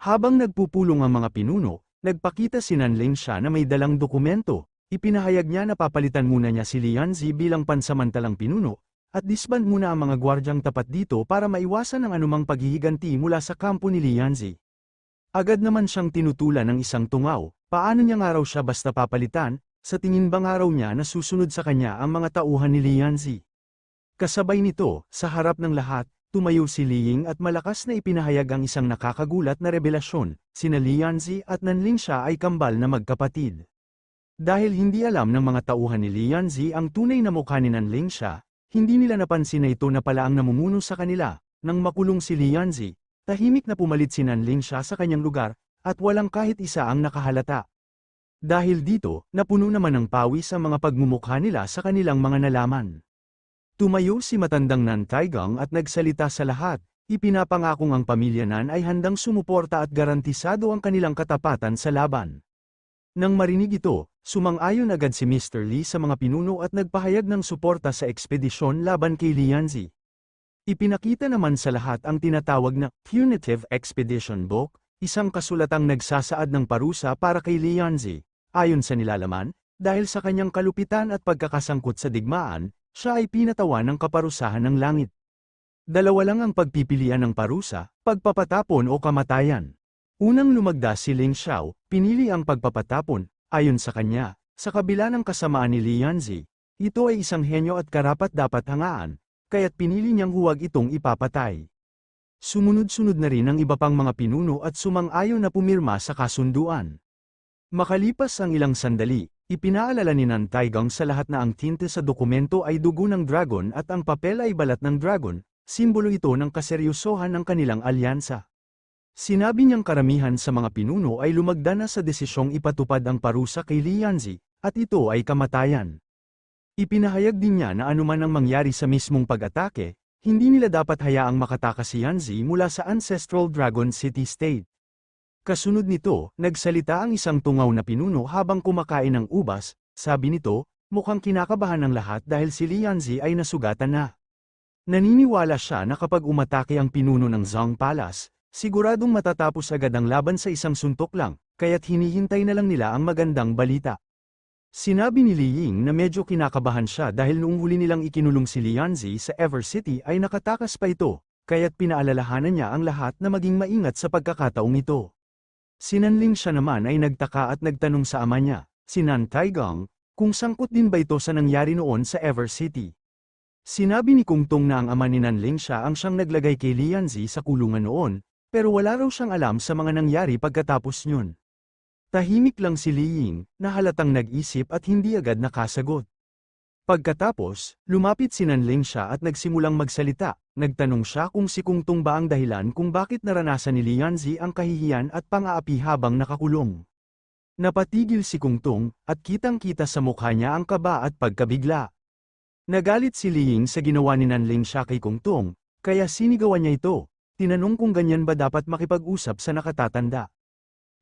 Habang nagpupulong ang mga pinuno, nagpakita si Nanling siya na may dalang dokumento. Ipinahayag niya na papalitan muna niya si Lianzi bilang pansamantalang pinuno, at disband muna ang mga gwardyang tapat dito para maiwasan ang anumang paghihiganti mula sa kampo ni Lianzi. Agad naman siyang tinutulan ng isang tungaw, paano niya nga raw siya basta papalitan, sa tingin bang araw niya na susunod sa kanya ang mga tauhan ni Lianzi. Kasabay nito, sa harap ng lahat, tumayo si Liying at malakas na ipinahayag ang isang nakakagulat na revelasyon, sina Lianzi at Nanling siya ay kambal na magkapatid. Dahil hindi alam ng mga tauhan ni Lianzi ang tunay na mukha ni Nanling siya, hindi nila napansin na ito na pala ang namumuno sa kanila. Nang makulong si Lianzi, tahimik na pumalit si Nanling siya sa kanyang lugar, at walang kahit isa ang nakahalata. Dahil dito, napuno naman ng pawis ang mga pagmumukha nila sa kanilang mga nalaman. Tumayo si matandang Nan Taigang at nagsalita sa lahat, ipinapangakong ang pamilya Nan ay handang sumuporta at garantisado ang kanilang katapatan sa laban. Nang marinig ito, sumang-ayon agad si Mr. Lee sa mga pinuno at nagpahayag ng suporta sa ekspedisyon laban kay Lianzi. Ipinakita naman sa lahat ang tinatawag na Punitive Expedition Book, isang kasulatang nagsasaad ng parusa para kay Lianzi. Ayon sa nilalaman, dahil sa kanyang kalupitan at pagkakasangkot sa digmaan, siya ay pinatawan ng kaparusahan ng langit. Dalawa lang ang pagpipilian ng parusa, pagpapatapon o kamatayan. Unang lumagda si Ling Xiao, pinili ang pagpapatapon. Ayon sa kanya, sa kabila ng kasamaan ni Lianzi, ito ay isang henyo at karapat-dapat hangaan, kaya't pinili niyang huwag itong ipapatay. Sumunod-sunod na rin ang iba pang mga pinuno at sumang-ayon na pumirma sa kasunduan. Makalipas ang ilang sandali, ipinaalala ni Nan Taigang sa lahat na ang tinte sa dokumento ay dugo ng dragon at ang papel ay balat ng dragon, simbolo ito ng kaseryosohan ng kanilang alyansa. Sinabi niyang karamihan sa mga pinuno ay lumagda na sa desisyong ipatupad ang parusa kay Lianzi, at ito ay kamatayan. Ipinahayag din niya na anuman ang mangyari sa mismong pag-atake, hindi nila dapat hayaang makatakas si Yanzi mula sa Ancestral Dragon City State. Kasunod nito, nagsalita ang isang tungaw na pinuno habang kumakain ng ubas, sabi nito, mukhang kinakabahan ng lahat dahil si Lianzi ay nasugatan na. Naniniwala siya na kapag umatake ang pinuno ng Zhang Palace, siguradong matatapos agad ang laban sa isang suntok lang, kaya't hinihintay na lang nila ang magandang balita. Sinabi ni Li Ying na medyo kinakabahan siya dahil noong huli nilang ikinulong si Lianzi sa Ever City ay nakatakas pa ito, kaya't pinaalalahanan niya ang lahat na maging maingat sa pagkakataong ito. Si Nanling siya naman ay nagtaka at nagtanong sa ama niya, si Nan Taigang, kung sangkot din ba ito sa nangyari noon sa Ever City. Sinabi ni Kung Tong na ang ama ni Nanling siya ang siyang naglagay kay Lianzi sa kulungan noon, pero wala raw siyang alam sa mga nangyari pagkatapos niyon. Tahimik lang si Li Ying, na halatang nag-isip at hindi agad nakasagot. Pagkatapos, lumapit si Nanling siya at nagsimulang magsalita, nagtanong siya kung si Kung Tong ba ang dahilan kung bakit naranasan ni Lianzi ang kahihiyan at pang-aapi habang nakakulong. Napatigil si Kung Tong, at kitang-kita sa mukha niya ang kaba at pagkabigla. Nagalit si Li Ying sa ginawa ni Nanling siya kay Kung Tong, kaya sinigawan niya ito. Tinanong kung ganyan ba dapat makipag-usap sa nakatatanda.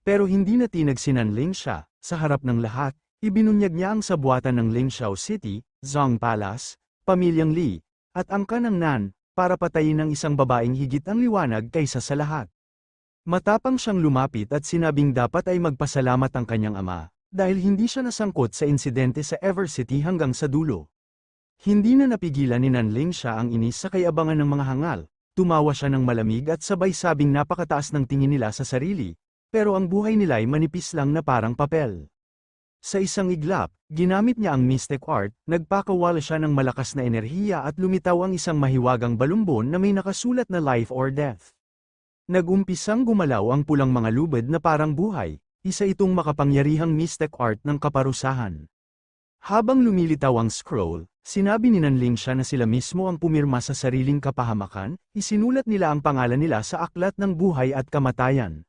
Pero hindi natinag si Nanling siya, sa harap ng lahat, ibinunyag niya ang sabuatan ng Lingxiao City, Zhang Palace, pamilyang Li, at angka ng Nan, para patayin ng isang babaeng higit ang liwanag kaysa sa lahat. Matapang siyang lumapit at sinabing dapat ay magpasalamat ang kanyang ama, dahil hindi siya nasangkot sa insidente sa Ever City hanggang sa dulo. Hindi na napigilan ni Nanling siya ang inis sa kayabangan ng mga hangal. Tumawa siya ng malamig at sabay sabing napakataas ng tingin nila sa sarili, pero ang buhay nila ay manipis lang na parang papel. Sa isang iglap, ginamit niya ang mystic art, nagpakawala siya ng malakas na enerhiya at lumitaw ang isang mahiwagang balumbon na may nakasulat na life or death. Nagumpisang gumalaw ang pulang mga lubid na parang buhay, isa itong makapangyarihang mystic art ng kaparusahan. Habang lumilitaw ang scroll, sinabi ni Nanling siya na sila mismo ang pumirma sa sariling kapahamakan, isinulat nila ang pangalan nila sa aklat ng buhay at kamatayan.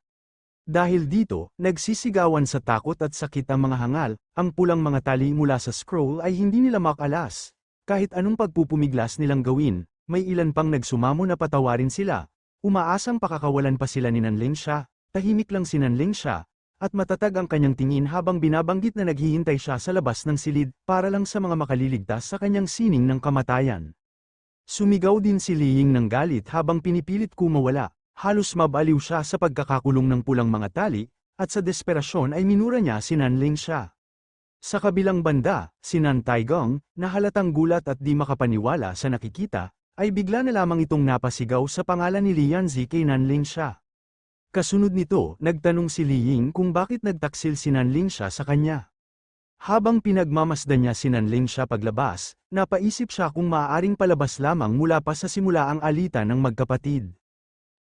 Dahil dito, nagsisigawan sa takot at sakit ang mga hangal, ang pulang mga tali mula sa scroll ay hindi nila makalas. Kahit anong pagpupumiglas nilang gawin, may ilan pang nagsumamo na patawarin sila. Umaasang pakakawalan pa sila ni Nanling siya, tahimik lang si Nanling siya, at matatag ang kanyang tingin habang binabanggit na naghihintay siya sa labas ng silid para lang sa mga makaliligtas sa kanyang sining ng kamatayan. Sumigaw din si Li Ying ng galit habang pinipilit kumawala, Halos mabaliw siya sa pagkakakulong ng pulang mga tali, at sa desperasyon ay minura niya si Nanling siya. Sa kabilang banda, si Nan Taigong, na halatang gulat at di makapaniwala sa nakikita, ay bigla na lamang itong napasigaw sa pangalan ni Lianzi kay Nanling siya. Kasunod nito, nagtanong si Li Ying kung bakit nagtaksil si Nanling siya sa kanya. Habang pinagmamasdan niya si Nanling siya paglabas, napaisip siya kung maaaring palabas lamang mula pa sa simula ang alitan ng magkapatid.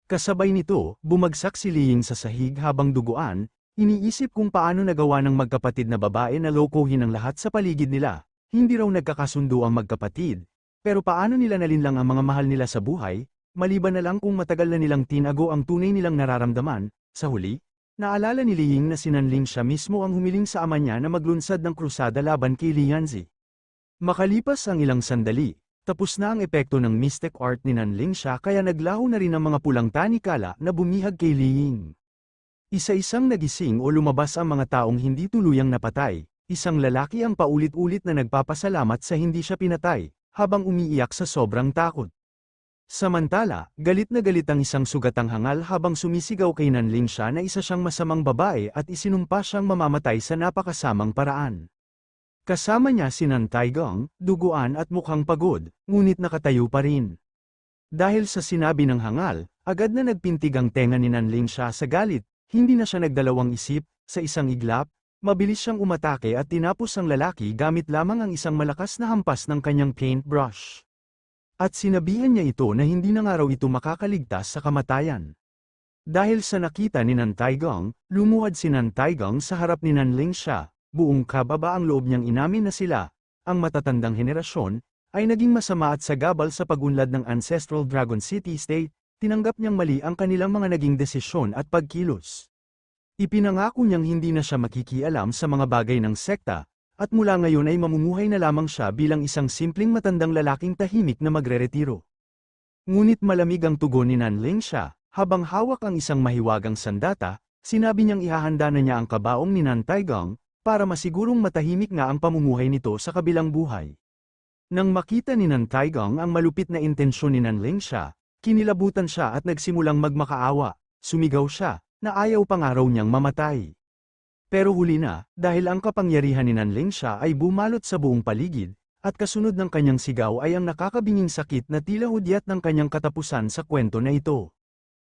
Kasabay nito, bumagsak si Li Ying sa sahig habang duguan, iniisip kung paano nagawa ng magkapatid na babae na lokohin ang lahat sa paligid nila. Hindi raw nagkakasundo ang magkapatid, pero paano nila nalinlang ang mga mahal nila sa buhay, maliban na lang kung matagal na nilang tinago ang tunay nilang nararamdaman. Sa huli, naalala ni Li Ying na si Nanling siya mismo ang humiling sa ama niya na maglunsad ng krusada laban kay Lianzi. Makalipas ang ilang sandali, tapos na ang epekto ng mystic art ni Nanling siya kaya naglaho na rin ang mga pulang tanikala na bumihag kay Li Ying. Isa-isang nagising o lumabas ang mga taong hindi tuluyang napatay, isang lalaki ang paulit-ulit na nagpapasalamat sa hindi siya pinatay, habang umiiyak sa sobrang takot. Samantala, galit na galit ang isang sugatang hangal habang sumisigaw kay Nanling siya na isa siyang masamang babae at isinumpa siyang mamamatay sa napakasamang paraan. Kasama niya si Nan Taigong, duguan at mukhang pagod, ngunit nakatayo pa rin. Dahil sa sinabi ng hangal, agad na nagpintig ang tenga ni Nanling siya sa galit, hindi na siya nagdalawang isip, sa isang iglap, mabilis siyang umatake at tinapos ang lalaki gamit lamang ang isang malakas na hampas ng kanyang paintbrush. At sinabihan niya ito na hindi na nga raw ito makakaligtas sa kamatayan. Dahil sa nakita ni Nan Taigong, lumuhad si Nan Taigong sa harap ni Nanling siya. Buong kababa ang loob niyang inamin na sila, ang matatandang henerasyon, ay naging masama at sagabal sa pagunlad ng Ancestral Dragon City State, tinanggap niyang mali ang kanilang mga naging desisyon at pagkilos. Ipinangako niyang hindi na siya makikialam sa mga bagay ng sekta, at mula ngayon ay mamumuhay na lamang siya bilang isang simpleng matandang lalaking tahimik na magreretiro. Ngunit malamig ang tugon ni Nanling siya, habang hawak ang isang mahiwagang sandata, sinabi niyang ihahanda na niya ang kabaong ni Nan Taigong, para masigurong matahimik nga ang pamumuhay nito sa kabilang buhay. Nang makita ni Nan Taigong ang malupit na intensyon ni Nanling siya, kinilabutan siya at nagsimulang magmakaawa, sumigaw siya, na ayaw pang araw niyang mamatay. Pero huli na, dahil ang kapangyarihan ni Nanling siya ay bumalot sa buong paligid, at kasunod ng kanyang sigaw ay ang nakakabinging sakit na tila hudyat ng kanyang katapusan sa kwento na ito.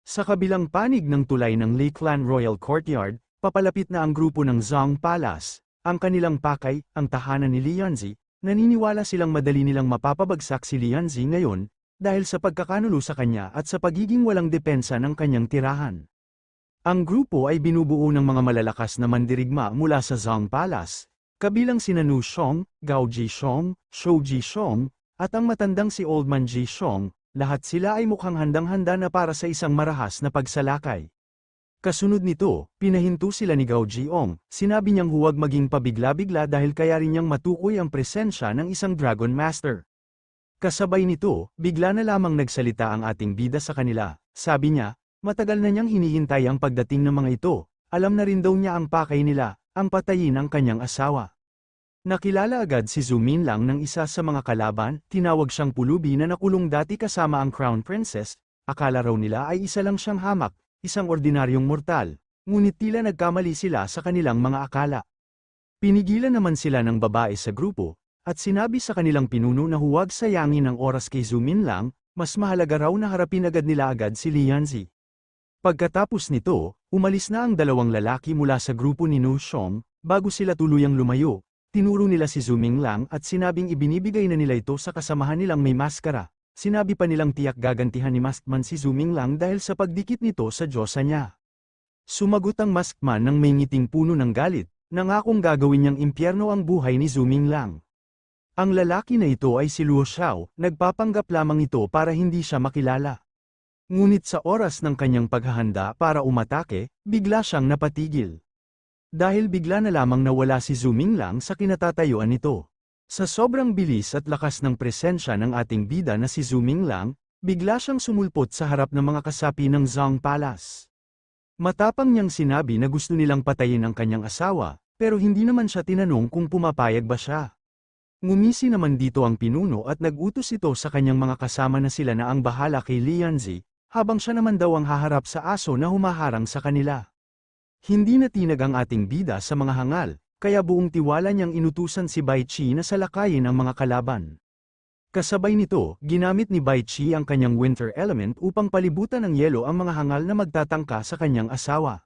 Sa kabilang panig ng tulay ng Lei Clan Royal Courtyard, papalapit na ang grupo ng Zhang Palace, ang kanilang pakay, ang tahanan ni Lianzi, naniniwala silang madali nilang mapapabagsak si Lianzi ngayon, dahil sa pagkakanulo sa kanya at sa pagiging walang depensa ng kanyang tirahan. Ang grupo ay binubuo ng mga malalakas na mandirigma mula sa Zhang Palace, kabilang sina Nu Shong, Gao Jishong, Shou Jishong, at ang matandang si Old Man Jishong, lahat sila ay mukhang handang-handa na para sa isang marahas na pagsalakay. Kasunod nito, pinahinto sila ni Gao Jiong, sinabi niyang huwag maging pabigla-bigla dahil kaya rin niyang matukoy ang presensya ng isang Dragon Master. Kasabay nito, bigla na lamang nagsalita ang ating bida sa kanila, sabi niya, matagal na niyang hinihintay ang pagdating ng mga ito, alam na rin daw niya ang pakay nila, ang patayin ng kanyang asawa. Nakilala agad si Zhu Minlang ng isa sa mga kalaban, tinawag siyang pulubi na nakulong dati kasama ang Crown Princess, akala raw nila ay isa lang siyang hamak, isang ordinaryong mortal, ngunit tila nagkamali sila sa kanilang mga akala. Pinigilan naman sila ng babae sa grupo, at sinabi sa kanilang pinuno na huwag sayangin ang oras kay Zhu Minlang, mas mahalaga raw na harapin agad nila agad si Lianzi. Pagkatapos nito, umalis na ang dalawang lalaki mula sa grupo ni Nu Shong, bago sila tuluyang lumayo, tinuro nila si Zhu Minlang at sinabing ibinibigay na nila ito sa kasamahan nilang may maskara. Sinabi pa nilang tiyak gagantihan ni Maskman si Zhu Minlang dahil sa pagdikit nito sa diyosa niya. Sumagot ang Maskman ng may ngiting puno ng galit, nangakong gagawin niyang impyerno ang buhay ni Zhu Minlang. Ang lalaki na ito ay si Luo Xiao, nagpapanggap lamang ito para hindi siya makilala. Ngunit sa oras ng kanyang paghahanda para umatake, bigla siyang napatigil. Dahil bigla na lamang nawala si Zhu Minlang sa kinatatayuan nito. Sa sobrang bilis at lakas ng presensya ng ating bida na si Zhu Minlang, bigla siyang sumulpot sa harap ng mga kasapi ng Zhang Palace. Matapang niyang sinabi na gusto nilang patayin ang kanyang asawa, pero hindi naman siya tinanong kung pumapayag ba siya. Ngumisi naman dito ang pinuno at nag-utos ito sa kanyang mga kasama na sila na ang bahala kay Lianzi, habang siya naman daw ang haharap sa aso na humaharang sa kanila. Hindi natinag ang ating bida sa mga hangal, kaya buong tiwala niyang inutusan si Bai Qi na salakayin ang mga kalaban. Kasabay nito, ginamit ni Bai Qi ang kanyang winter element upang palibutan ng yelo ang mga hangal na magtatangka sa kanyang asawa.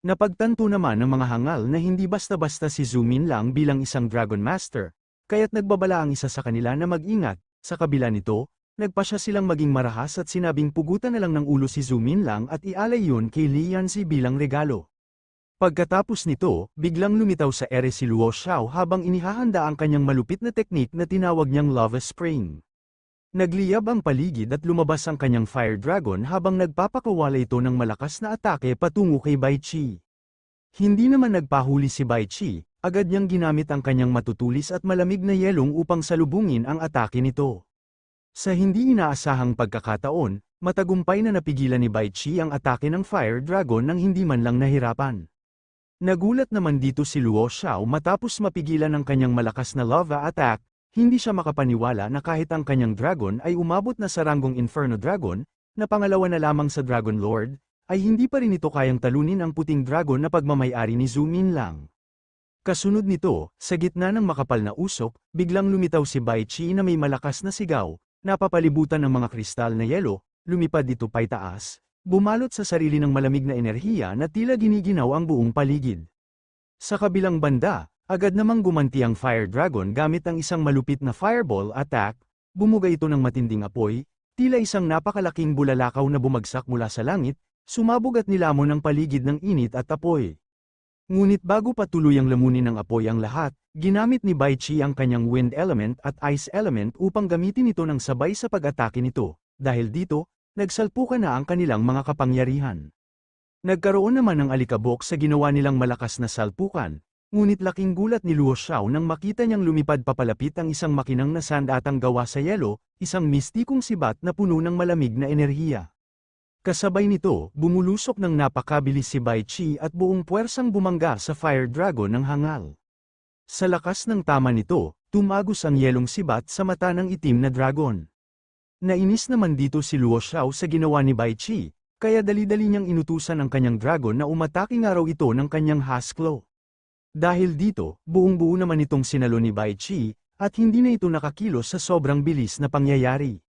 Napagtanto naman ng mga hangal na hindi basta-basta si Zhu Min lang bilang isang Dragon Master, kaya't nagbabala ang isa sa kanila na mag-ingat. Sa kabila nito, nagpasya silang maging marahas at sinabing pugutan na lang ng ulo si Zhu Min lang at ialay yun kay Li Yanzi bilang regalo. Pagkatapos nito, biglang lumitaw sa ere si Luo Xiao habang inihahanda ang kanyang malupit na teknik na tinawag niyang Lava Spring. Nagliyab ang paligid at lumabas ang kanyang Fire Dragon habang nagpapakawala ito ng malakas na atake patungo kay Bai Qi. Hindi naman nagpahuli si Bai Qi, agad niyang ginamit ang kanyang matutulis at malamig na yelong upang salubungin ang atake nito. Sa hindi inaasahang pagkakataon, matagumpay na napigilan ni Bai Qi ang atake ng Fire Dragon nang hindi man lang nahirapan. Nagulat naman dito si Luo Xiao matapos mapigilan ang kanyang malakas na lava attack. Hindi siya makapaniwala na kahit ang kanyang dragon ay umabot na sa ranggong Inferno Dragon, na pangalawa na lamang sa Dragon Lord, ay hindi pa rin ito kayang talunin ang puting dragon na pagmamay-ari ni Zhu Min lang. Kasunod nito, sa gitna ng makapal na usok, biglang lumitaw si Bai Qi na may malakas na sigaw, napapalibutan ng mga kristal na yelo, lumipad ito paitaas, bumalot sa sarili ng malamig na enerhiya na tila giniginaw ang buong paligid. Sa kabilang banda, agad namang gumanti ang Fire Dragon gamit ang isang malupit na fireball attack, bumuga ito ng matinding apoy, tila isang napakalaking bulalakaw na bumagsak mula sa langit, sumabog at nilamon ang paligid ng init at apoy. Ngunit bago pa tuluyang lamunin ng apoy ang lahat, ginamit ni Bai Qi ang kanyang Wind Element at Ice Element upang gamitin ito ng sabay sa pag-atake nito, dahil dito, nagsalpukan na ang kanilang mga kapangyarihan. Nagkaroon naman ng alikabok sa ginawa nilang malakas na salpukan. Ngunit laking gulat ni Luo Xiao nang makita niyang lumipad papalapit ang isang makinang na sandatang gawa sa yelo, isang mistikong sibat na puno ng malamig na enerhiya. Kasabay nito, bumulusok ng napakabilis si Bai Qi at buong puwersang bumangga sa Fire Dragon ng hangal. Sa lakas ng tama nito, tumagos ang yelong sibat sa mata ng itim na dragon. Nainis naman dito si Luo Xiao sa ginawa ni Bai Qi, kaya dali-dali niyang inutusan ang kanyang dragon na umatake nga raw ito ng kanyang Husklo. Dahil dito, buong-buo naman itong sinalo ni Bai Qi, at hindi na ito nakakilos sa sobrang bilis na pangyayari.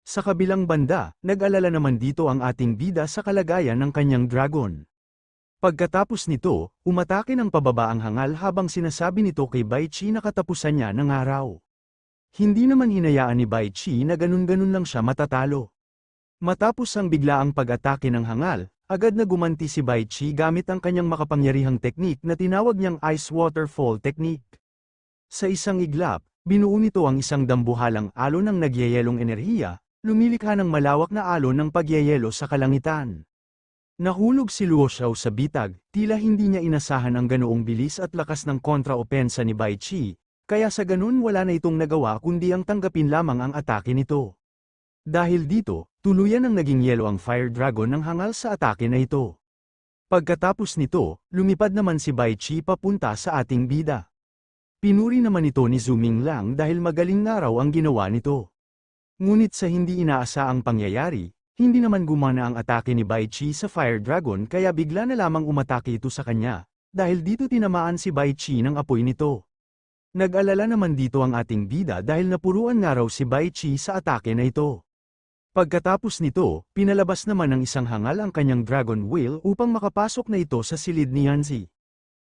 Sa kabilang banda, nag-alala naman dito ang ating bida sa kalagayan ng kanyang dragon. Pagkatapos nito, umatake ng pababa ang hangal habang sinasabi nito kay Bai Qi na katapusan niya ng araw. Hindi naman hinayaan ni Bai Qi na ganun-ganun lang siya matatalo. Matapos ang biglaang pag-atake ng hangal, agad na gumanti si Bai Qi gamit ang kanyang makapangyarihang teknik na tinawag niyang Ice Waterfall Technique. Sa isang iglap, binuo nito ang isang dambuhalang alon ng nagyayelong enerhiya, lumilikha ng malawak na alon ng pagyayelo sa kalangitan. Nahulog si Luo Xiao sa bitag, tila hindi niya inasahan ang ganoong bilis at lakas ng kontra-opensa ni Bai Qi, kaya sa ganun wala na itong nagawa kundi ang tanggapin lamang ang atake nito. Dahil dito, tuluyan ang naging yelo ang Fire Dragon ng hangal sa atake na ito. Pagkatapos nito, lumipad naman si Bai Qi papunta sa ating bida. Pinuri naman ito ni Zhu Min lang dahil magaling na raw ang ginawa nito. Ngunit sa hindi inaasaang pangyayari, hindi naman gumana ang atake ni Bai Qi sa Fire Dragon kaya bigla na lamang umatake ito sa kanya, dahil dito tinamaan si Bai Qi ng apoy nito. Nag-alala naman dito ang ating bida dahil napuruan nga raw si Bai Qi sa atake na ito. Pagkatapos nito, pinalabas naman ng isang hangal ang kanyang Dragon Wheel upang makapasok na ito sa silid ni Yanzi.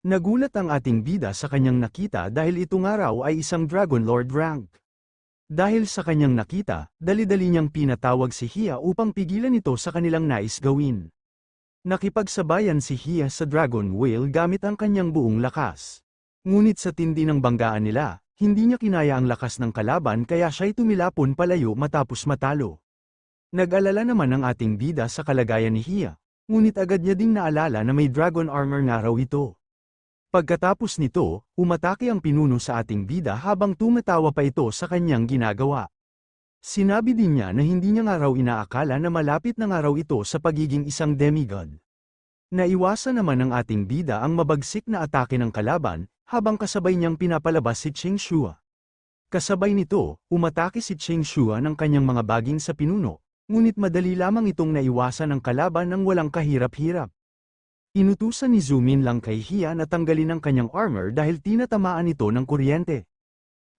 Nagulat ang ating bida sa kanyang nakita dahil ito nga raw ay isang Dragon Lord rank. Dahil sa kanyang nakita, dali-dali niyang pinatawag si Hia upang pigilan ito sa kanilang nais gawin. Nakipagsabayan si Hia sa Dragon Wheel gamit ang kanyang buong lakas. Ngunit sa tindi ng banggaan nila, hindi niya kinaya ang lakas ng kalaban kaya siya'y tumilapon palayo matapos matalo. Nag-alala naman ang ating bida sa kalagayan ni Hia, ngunit agad niya ding naalala na may dragon armor nga raw ito. Pagkatapos nito, umatake ang pinuno sa ating bida habang tumatawa pa ito sa kanyang ginagawa. Sinabi din niya na hindi niya nga raw inaakala na malapit na nga raw ito sa pagiging isang demigod. Naiwasan naman ng ating bida ang mabagsik na atake ng kalaban, habang kasabay niyang pinapalabas si Cheng Shua. Kasabay nito, umatake si Cheng Shua ng kanyang mga baging sa pinuno, ngunit madali lamang itong naiwasan ng kalaban ng walang kahirap-hirap. Inutusan ni Zumin lang kay Hia na tanggalin ang kanyang armor dahil tinatamaan ito ng kuryente.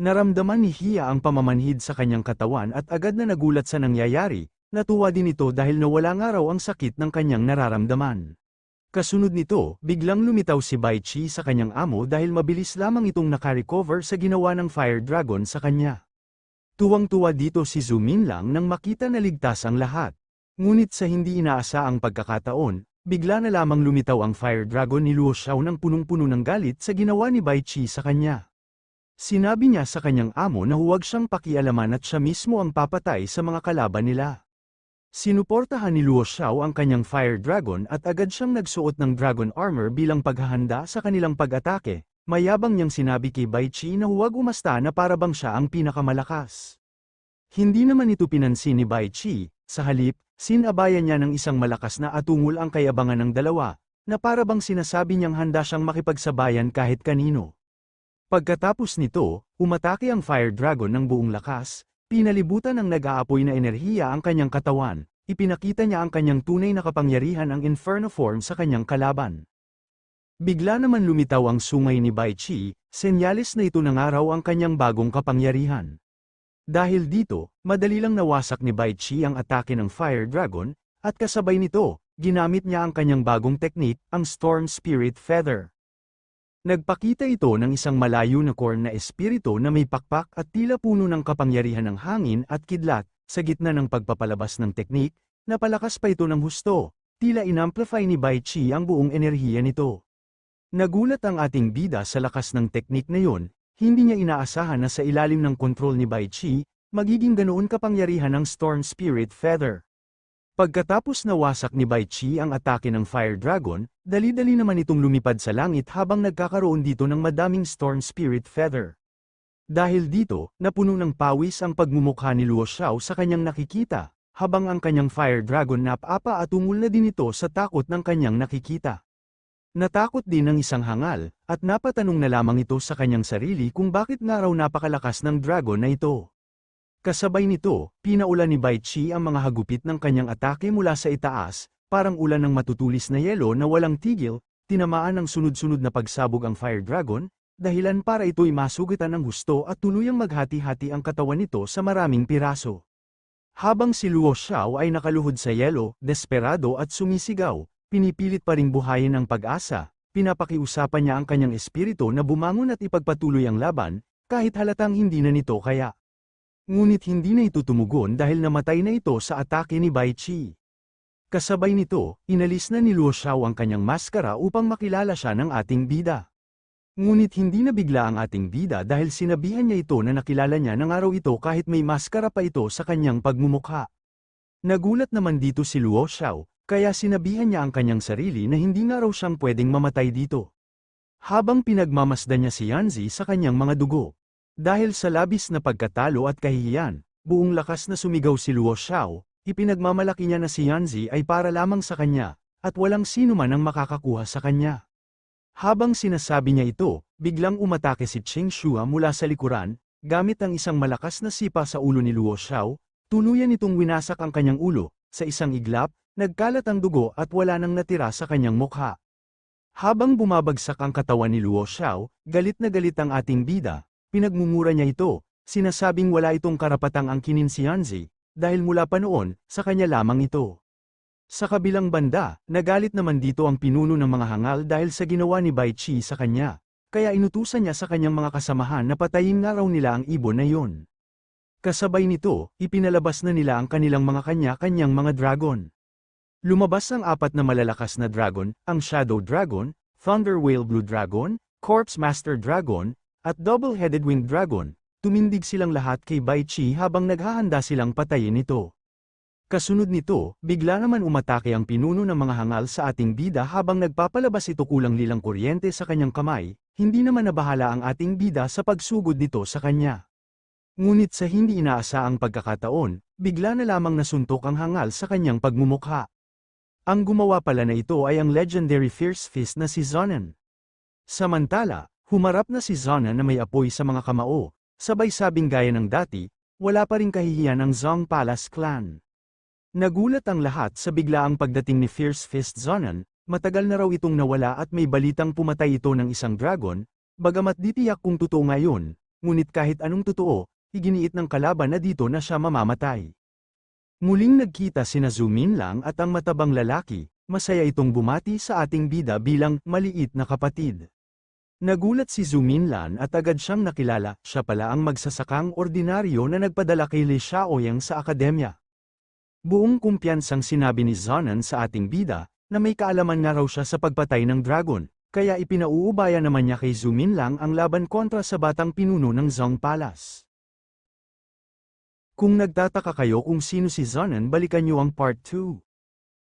Naramdaman ni Hia ang pamamanhid sa kanyang katawan at agad na nagulat sa nangyayari, natuwa din ito dahil nawala nga raw ang sakit ng kanyang nararamdaman. Kasunod nito, biglang lumitaw si Bai Chi sa kanyang amo dahil mabilis lamang itong nakarecover sa ginawa ng Fire Dragon sa kanya. Tuwang-tuwa dito si Zumin lang nang makita na ligtas ang lahat. Ngunit sa hindi inaasaang pagkakataon, bigla na lamang lumitaw ang Fire Dragon ni Luo Xiao ng punong-puno ng galit sa ginawa ni Bai Chi sa kanya. Sinabi niya sa kanyang amo na huwag siyang pakialaman at siya mismo ang papatay sa mga kalaban nila. Sinuportahan ni Luo Xiao ang kanyang Fire Dragon at agad siyang nagsuot ng Dragon Armor bilang paghahanda sa kanilang pag-atake. Mayabang niyang sinabi kay Bai Chi na huwag umasta na parabang siya ang pinakamalakas. Hindi naman ito pinansin ni Bai Chi, sa halip, sinabayan niya ng isang malakas na atungol ang kayabangan ng dalawa, na parabang sinasabi niyang handa siyang makipagsabayan kahit kanino. Pagkatapos nito, umatake ang Fire Dragon ng buong lakas. Pinalibutan ng nag-aapoy na enerhiya ang kanyang katawan, ipinakita niya ang kanyang tunay na kapangyarihan ang Inferno Form sa kanyang kalaban. Bigla naman lumitaw ang sungay ni Bai Chi, senyales na ito na nga raw ang kanyang bagong kapangyarihan. Dahil dito, madali lang nawasak ni Bai Chi ang atake ng Fire Dragon, at kasabay nito, ginamit niya ang kanyang bagong teknik, ang Storm Spirit Feather. Nagpakita ito ng isang malayo na corn na espiritu na may pakpak at tila puno ng kapangyarihan ng hangin at kidlat, sa gitna ng pagpapalabas ng teknik, napalakas pa ito ng husto, tila inamplify ni Bai Chi ang buong enerhiya nito. Nagulat ang ating bida sa lakas ng teknik na yon, hindi niya inaasahan na sa ilalim ng kontrol ni Bai Chi, magiging ganoon kapangyarihan ng Storm Spirit Feather. Pagkatapos nawasak ni Bai Chi ang atake ng Fire Dragon, dali-dali naman itong lumipad sa langit habang nagkakaroon dito ng madaming Storm Spirit Feather. Dahil dito, napuno ng pawis ang pagmumukha ni Luo Xiao sa kanyang nakikita, habang ang kanyang Fire Dragon napapa at tumul na din ito sa takot ng kanyang nakikita. Natakot din ng isang hangal, at napatanong na lamang ito sa kanyang sarili kung bakit nga raw napakalakas ng dragon na ito. Kasabay nito, pinaulan ni Bai Chi ang mga hagupit ng kanyang atake mula sa itaas, parang ulan ng matutulis na yelo na walang tigil, tinamaan ng sunod-sunod na pagsabog ang Fire Dragon, dahilan para ito'y masugitan ng husto at tuluyang maghati-hati ang katawan nito sa maraming piraso. Habang si Luo Xiao ay nakaluhod sa yelo, desperado at sumisigaw, pinipilit pa ring buhayin ang pag-asa, pinapakiusapan niya ang kanyang espiritu na bumangon at ipagpatuloy ang laban, kahit halatang hindi na nito kaya. Ngunit hindi na ito tumugon dahil namatay na ito sa atake ni Bai Chi. Kasabay nito, inalis na ni Luo Xiao ang kanyang maskara upang makilala siya ng ating bida. Ngunit hindi na bigla ang ating bida dahil sinabihan niya ito na nakilala niya ng araw ito kahit may maskara pa ito sa kanyang pagmumukha. Nagulat naman dito si Luo Xiao, kaya sinabihan niya ang kanyang sarili na hindi nga raw siyang pwedeng mamatay dito. Habang pinagmamasdan niya si Yanzi sa kanyang mga dugo. Dahil sa labis na pagkatalo at kahihiyan, buong lakas na sumigaw si Luo Xiao, ipinagmamalaki niya na si Yanzi ay para lamang sa kanya, at walang sino man ang makakakuha sa kanya. Habang sinasabi niya ito, biglang umatake si Cheng Shua mula sa likuran, gamit ang isang malakas na sipa sa ulo ni Luo Xiao, tuluyan itong winasak ang kanyang ulo, sa isang iglap, nagkalat ang dugo at wala nang natira sa kanyang mukha. Habang bumabagsak ang katawan ni Luo Xiao, galit na galit ang ating bida. Pinagmumura niya ito, sinasabing wala itong karapatang angkinin si Yanzi, dahil mula pa noon, sa kanya lamang ito. Sa kabilang banda, nagalit naman dito ang pinuno ng mga hangal dahil sa ginawa ni Bai Chi sa kanya, kaya inutusan niya sa kanyang mga kasamahan na patayin nga raw nila ang ibon na iyon. Kasabay nito, ipinalabas na nila ang kanilang mga kanya-kanyang mga dragon. Lumabas ang 4 na malalakas na dragon, ang Shadow Dragon, Thunder Whale Blue Dragon, Corpse Master Dragon, at Double-Headed Winged Dragon. Tumindig silang lahat kay Bai Chi habang naghahanda silang patayin ito. Kasunod nito, bigla naman umatake ang pinuno ng mga hangal sa ating bida habang nagpapalabas ito kulang-lilang kuryente sa kanyang kamay, hindi naman nabahala ang ating bida sa pagsugod nito sa kanya. Ngunit sa hindi inaasaang pagkakataon, bigla na lamang nasuntok ang hangal sa kanyang pagmumukha. Ang gumawa pala na ito ay ang legendary Fierce Fist na si Zonan. Samantala, humarap na si Zonan na may apoy sa mga kamao, sabay sabing gaya ng dati, wala pa ring kahihiyan ang Zong Palace clan. Nagulat ang lahat sa biglaang pagdating ni Fierce Fist Zonan, matagal na raw itong nawala at may balitang pumatay ito ng isang dragon, bagamat di tiyak kung totoo ngayon, ngunit kahit anong totoo, iginiit ng kalaban na dito na siya mamamatay. Muling nagkita sina Zumin Lang at ang matabang lalaki, masaya itong bumati sa ating bida bilang maliit na kapatid. Nagulat si Zumin Lan at agad siyang nakilala, siya pala ang magsasakang ordinaryo na nagpadala kay Li Xiaoyang sa akademya. Buong kumpiyansang sinabi ni Zonan sa ating bida, na may kaalaman nga raw siya sa pagpatay ng dragon, kaya ipinauubaya naman niya kay Zumin Lang ang laban kontra sa batang pinuno ng Zong Palace. Kung nagtataka kayo kung sino si Zonan, balikan niyo ang part 2.